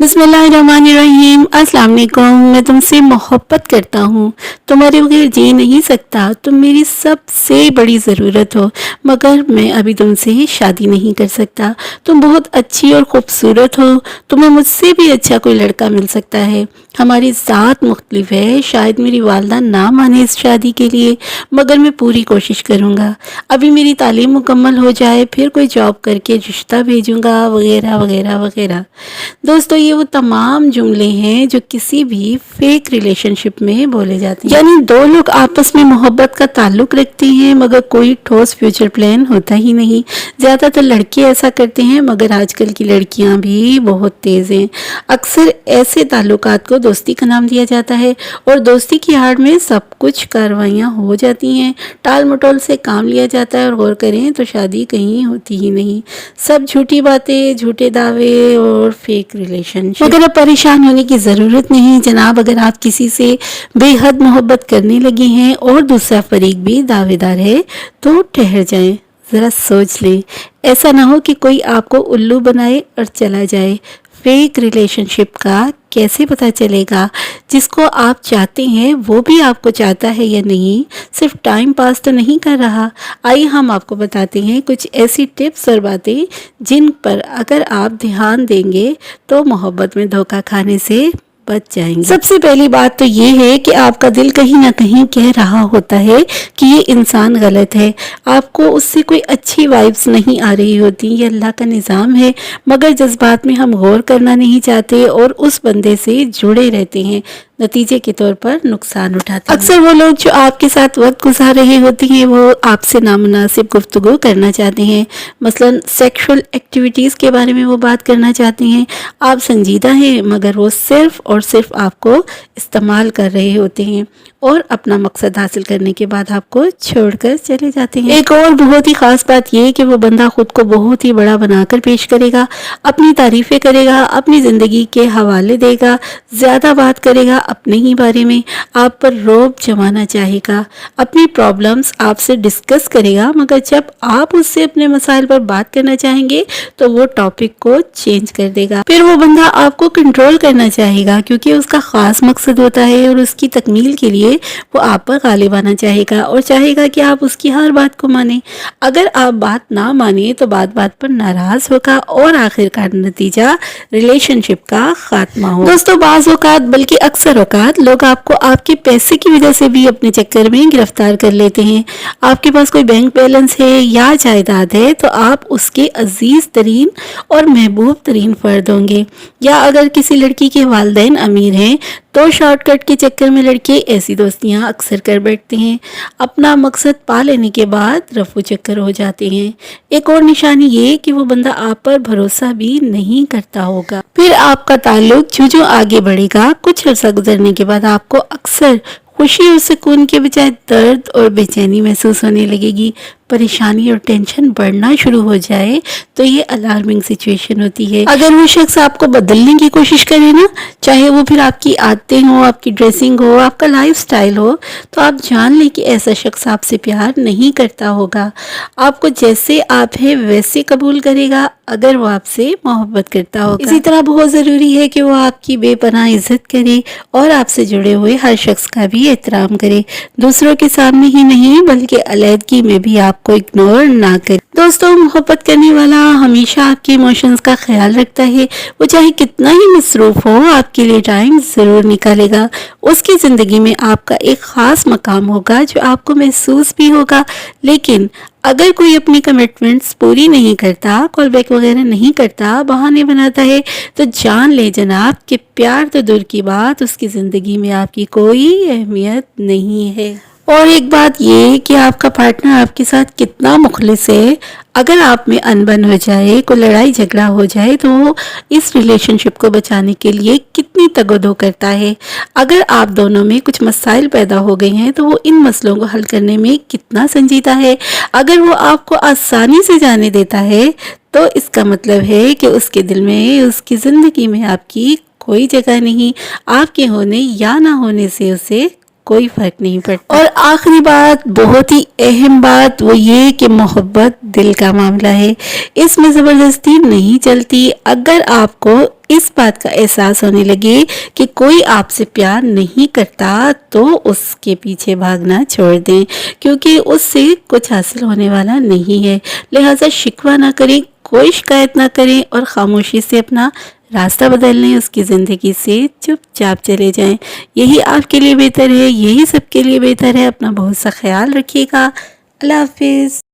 बिस्मिल्लाहिर्रहमानिर्रहीम। अस्सलाम वालेकुम। मैं तुमसे मोहब्बत करता हूँ, तुम्हारे बगैर जी नहीं सकता, तुम मेरी सबसे बड़ी ज़रूरत हो, मगर मैं अभी तुमसे शादी नहीं कर सकता। तुम बहुत अच्छी और ख़ूबसूरत हो, तुम्हें मुझसे भी अच्छा कोई लड़का मिल सकता है। हमारी ज़ात मुख्तलिफ है, शायद मेरी वालदा ना माने इस शादी के लिए, मगर मैं पूरी कोशिश करूँगा। अभी मेरी तालीम मुकम्मल हो जाए, फिर कोई जॉब करके रिश्ता भेजूँगा, वगैरह वगैरह वगैरह। दोस्तों, ये वो तमाम जुमले हैं जो किसी भी फेक रिलेशनशिप में बोले जाते हैं, यानी दो लोग आपस में मोहब्बत का ताल्लुक रखते हैं मगर कोई ठोस फ्यूचर प्लान होता ही नहीं। ज़्यादातर लड़के ऐसा करते हैं, मगर आजकल की लड़कियां भी बहुत तेज़ हैं। अक्सर ऐसे ताल्लुकात को दोस्ती का नाम दिया जाता है और दोस्ती की आड़ में सब कुछ कार्रवाइयाँ हो जाती हैं, टाल मटोल से काम लिया जाता है और गौर करें तो शादी कहीं होती ही नहीं। सब झूठी बातें, झूठे दावे और फेक रिलेशनशिप। मगर अब परेशान होने की ज़रूरत नहीं जनाब। अगर आप किसी से बेहद मोहब्बत करने लगे हैं और दूसरा फरीक भी दावेदार है तो ठहर जाएं, ज़रा सोच लें। ऐसा ना हो कि कोई आपको उल्लू बनाए और चला जाए। फेक रिलेशनशिप का कैसे पता चलेगा? जिसको आप चाहते हैं वो भी आपको चाहता है या नहीं, सिर्फ टाइम पास तो नहीं कर रहा। आइए हम आपको बताते हैं कुछ ऐसी टिप्स और बातें जिन पर अगर आप ध्यान देंगे तो मोहब्बत में धोखा खाने से बच जाएंगे। सबसे पहली बात तो ये है कि आपका दिल कहीं ना कहीं कह रहा होता है कि ये इंसान गलत है। आपको उससे कोई अच्छी वाइब्स नहीं आ रही होती, ये अल्लाह का निज़ाम है, मगर जज्बात में हम गौर करना नहीं चाहते और उस बंदे से जुड़े रहते हैं, नतीजे के तौर पर नुकसान उठाते हैं। अक्सर वो लोग जो आपके साथ वक्त गुजार रहे होते हैं वो आपसे नामुनासिब गुफ्तगू करना चाहते हैं, मसलन सेक्सुअल एक्टिविटीज़ के बारे में वो बात करना चाहते हैं। आप संजीदा हैं मगर वो सिर्फ और सिर्फ आपको इस्तेमाल कर रहे होते हैं और अपना मकसद हासिल करने के बाद आपको छोड़कर चले जाते हैं। एक और बहुत ही ख़ास बात यह है कि वो बंदा खुद को बहुत ही बड़ा बनाकर पेश करेगा, अपनी तारीफ़ें करेगा, अपनी ज़िंदगी के हवाले देगा, ज़्यादा बात करेगा अपने ही बारे में, आप पर रौब जमाना चाहेगा, अपनी प्रॉब्लम्स आपसे डिस्कस करेगा, मगर जब आप उससे अपने मसाइल पर बात करना चाहेंगे तो वो टॉपिक को चेंज कर देगा। फिर वो बंदा आपको कंट्रोल करना चाहेगा क्योंकि उसका ख़ास मकसद होता है और उसकी तकमील के लिए वो आप पर गालिब आना चाहेगा और चाहेगा कि आप उसकी हर बात को माने। अगर आप बात ना माने तो बात बात पर नाराज़ होगा और आखिरकार नतीजा रिलेशनशिप का खात्मा हो। दोस्तों, बाज़ औक़ात बल्कि अक्सर औक़ात लोग आपको आपके पैसे की वजह से भी अपने चक्कर में गिरफ्तार कर लेते हैं। आपके पास कोई बैंक बैलेंस है या जायदाद है तो आप उसके अजीज़ तरीन और महबूब तरीन फ़र्द होंगे, या अगर किसी लड़की के वालिदैन अमीर हैं तो शॉर्टकट के चक्कर में लड़के ऐसी दोस्तियां अक्सर कर बैठते हैं। अपना मकसद पा लेने के बाद रफू चक्कर हो जाते हैं। एक और निशानी ये कि वो बंदा आप पर भरोसा भी नहीं करता होगा। फिर आपका ताल्लुक जो आगे बढ़ेगा, कुछ अर्सा गुजरने के बाद आपको अक्सर खुशी और सुकून के बजाय दर्द और बेचैनी महसूस होने लगेगी। परेशानी और टेंशन बढ़ना शुरू हो जाए तो ये अलार्मिंग सिचुएशन होती है। अगर वो शख्स आपको बदलने की कोशिश करे ना, चाहे वो फिर आपकी आदतें हो, आपकी ड्रेसिंग हो, आपका लाइफस्टाइल हो, तो आप जान लें कि ऐसा शख्स आपसे प्यार नहीं करता होगा। आपको जैसे आप है वैसे कबूल करेगा अगर वो आपसे मोहब्बत करता होगा। इसी तरह बहुत ज़रूरी है कि वो आपकी बेपनाह इज्जत करे और आपसे जुड़े हुए हर शख्स का भी एहतराम करे, दूसरों के सामने ही नहीं बल्कि अलैदगी में भी आप को इग्नोर ना करें। दोस्तों, मोहब्बत करने वाला हमेशा आपके इमोशंस का ख्याल रखता है। वो चाहे कितना ही मसरूफ हो, आपके लिए टाइम ज़रूर निकालेगा। उसकी ज़िंदगी में आपका एक ख़ास मकाम होगा जो आपको महसूस भी होगा। लेकिन अगर कोई अपनी कमिटमेंट्स पूरी नहीं करता, कॉल बैक वगैरह नहीं करता, बहाने बनाता है, तो जान ले जनाब कि प्यार तो दूर की बात, उसकी ज़िंदगी में आपकी कोई अहमियत नहीं है। और एक बात ये कि आपका पार्टनर आपके साथ कितना मुखलिस है। अगर आप में अनबन हो जाए, कोई लड़ाई झगड़ा हो जाए तो वो इस रिलेशनशिप को बचाने के लिए कितनी तगदो करता है। अगर आप दोनों में कुछ मसाइल पैदा हो गए हैं तो वो इन मसलों को हल करने में कितना संजीदा है। अगर वो आपको आसानी से जाने देता है तो इसका मतलब है कि उसके दिल में, उसकी ज़िंदगी में आपकी कोई जगह नहीं। आपके होने या ना होने से उसे کوئی فرق نہیں پڑتا۔ اور آخری بات، بہت ہی اہم بات، وہ یہ کہ محبت دل کا معاملہ ہے، اس میں زبردستی نہیں چلتی۔ اگر آپ کو اس بات کا احساس ہونے لگے کہ کوئی آپ سے پیار نہیں کرتا تو اس کے پیچھے بھاگنا چھوڑ دیں، کیونکہ اس سے کچھ حاصل ہونے والا نہیں ہے۔ لہٰذا شکوہ نہ کریں، کوئی شکایت نہ کریں، اور خاموشی سے اپنا راستہ بدل لیں، اس کی زندگی سے چپ چاپ چلے جائیں۔ یہی آپ کے لیے بہتر ہے، یہی سب کے لیے بہتر ہے۔ اپنا بہت سا خیال رکھیے گا۔ اللہ حافظ۔